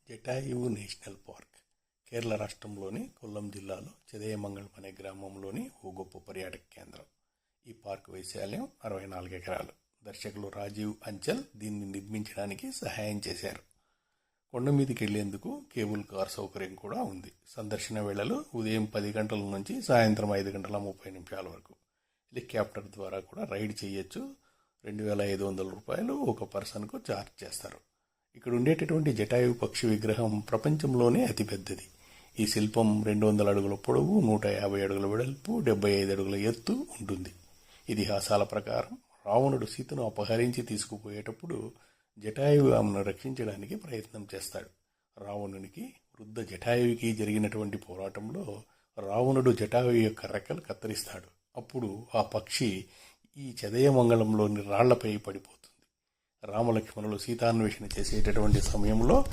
Jatayu national park Kerala రాష్ట్రంలోని కొల్లం జిల్లాలో చదయమంగళం అనే గ్రామంలోని ఓ గొప్ప పర్యాటక కేంద్రం. ఈ పార్క్ వైశాల్యం 64 ఎకరాలు. దర్శకులు రాజీవ్ అంచల్ దీన్ని నిర్మించడానికి సహాయం చేశారు. కొండ మీదకి వెళ్లేందుకు కేబుల్ కార్ సౌకర్యం కూడా ఉంది. సందర్శన వేళలు ఉదయం 10 గంటల నుంచి సాయంత్రం 5:30 వరకు. హెలికాప్టర్ ద్వారా కూడా రైడ్ చేయొచ్చు. 2,500 రూపాయలు ఒక పర్సన్కు ఛార్జ్ చేస్తారు. ఇక్కడ ఉండేటటువంటి జటాయు పక్షి విగ్రహం ప్రపంచంలోనే అతిపెద్దది. ఈ శిల్పం 200 అడుగుల పొడవు, 150 అడుగుల వెడల్పు, 75 అడుగుల ఎత్తు ఉంటుంది. ఇతిహాసాల ప్రకారం రావణుడు సీతను అపహరించి తీసుకుపోయేటప్పుడు జటాయువు ఆమెను రక్షించడానికి ప్రయత్నం చేస్తాడు. రావణునికి వృద్ధ జటాయువుకి జరిగినటువంటి పోరాటంలో రావణుడు జటాయువు యొక్క రెక్కలు కత్తిరిస్తాడు. అప్పుడు ఆ పక్షి ఈ చదయమంగళంలోని రాళ్లపై పడిపోతుంది. రామలక్ష్మణులు సీతాన్వేషణ చేసేటటువంటి సమయంలో